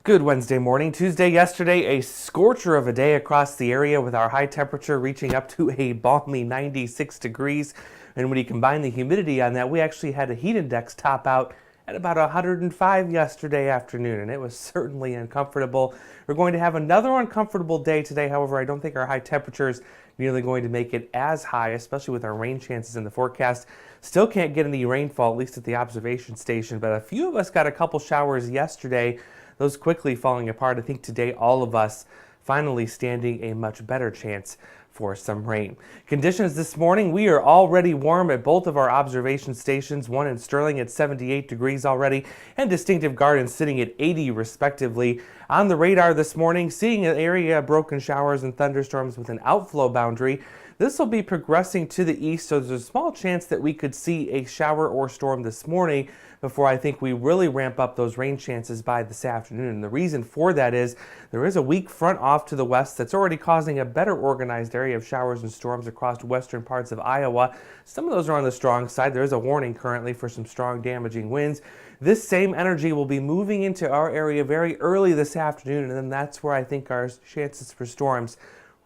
Good Wednesday morning. Tuesday yesterday, a scorcher of a day across the area with our high temperature reaching up to a balmy 96 degrees. And when you combine the humidity on that, we actually had a heat index top out at about 105 yesterday afternoon, and it was certainly uncomfortable. We're going to have another uncomfortable day today. However, I don't think our high temperature is nearly going to make it as high, especially with our rain chances in the forecast. Still can't get any rainfall, at least at the observation station, but a few of us got a couple showers yesterday. Those quickly falling apart. I think today all of us finally standing a much better chance for some rain. Conditions this morning, we are already warm at both of our observation stations, one in Sterling at 78 degrees already, and Distinctive Gardens sitting at 80 respectively. On the radar this morning, seeing an area of broken showers and thunderstorms with an outflow boundary. This will be progressing to the east, so there's a small chance that we could see a shower or storm this morning before I think we really ramp up those rain chances by this afternoon. And the reason for that is there is a weak front off to the west that's already causing a better organized area of showers and storms across western parts of Iowa. Some of those are on the strong side. There is a warning currently for some strong damaging winds. This same energy will be moving into our area very early this afternoon, and then that's where I think our chances for storms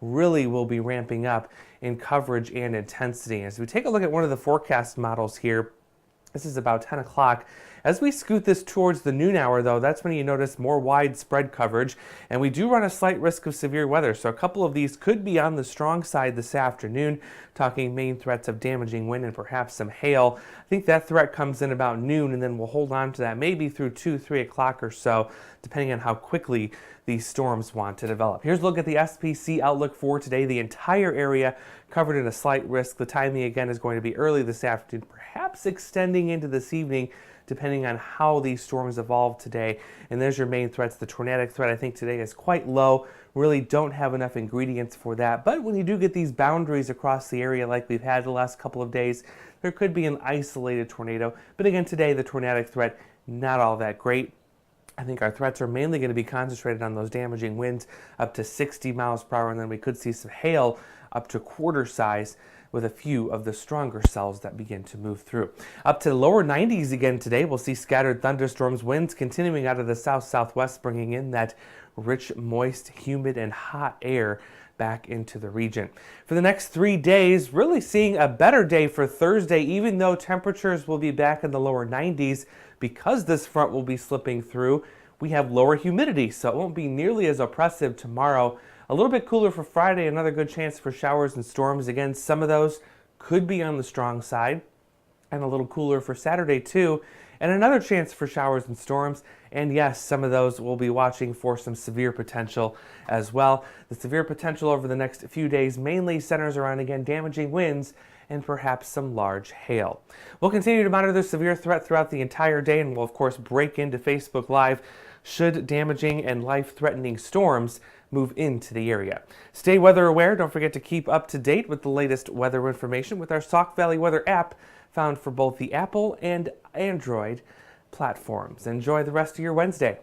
really will be ramping up in coverage and intensity. As we take a look at one of the forecast models here, this is about 10 o'clock. As we scoot this towards the noon hour, though, that's when you notice more widespread coverage, and we do run a slight risk of severe weather. So a couple of these could be on the strong side this afternoon, talking main threats of damaging wind and perhaps some hail. I think that threat comes in about noon, and then we'll hold on to that maybe through 2, 3 o'clock or so, depending on how quickly these storms want to develop. Here's a look at the SPC outlook for today. The entire area covered in a slight risk. The timing again is going to be early this afternoon, perhaps extending into this evening, depending on how these storms evolve today. And there's your main threats. The tornadic threat I think today is quite low. Really don't have enough ingredients for that. But when you do get these boundaries across the area like we've had the last couple of days, there could be an isolated tornado. But again, today the tornadic threat, not all that great. I think our threats are mainly going to be concentrated on those damaging winds up to 60 miles per hour, and then we could see some hail up to quarter size with a few of the stronger cells that begin to move through. Up to the lower 90s again today. We'll see scattered thunderstorms, winds continuing out of the south-southwest, bringing in that rich, moist, humid, and hot air back into the region. For the next 3 days, really seeing a better day for Thursday, even though temperatures will be back in the lower 90s. Because this front will be slipping through, we have lower humidity, so it won't be nearly as oppressive tomorrow. A little bit cooler for Friday, another good chance for showers and storms. Again, some of those could be on the strong side, and a little cooler for Saturday too, and another chance for showers and storms. And yes, some of those we'll be watching for some severe potential as well. The severe potential over the next few days mainly centers around, again, damaging winds and perhaps some large hail. We'll continue to monitor the severe threat throughout the entire day, and we'll of course break into Facebook Live should damaging and life-threatening storms move into the area. Stay weather aware. Don't forget to keep up to date with the latest weather information with our Sauk Valley Weather app, found for both the Apple and Android platforms. Enjoy the rest of your Wednesday.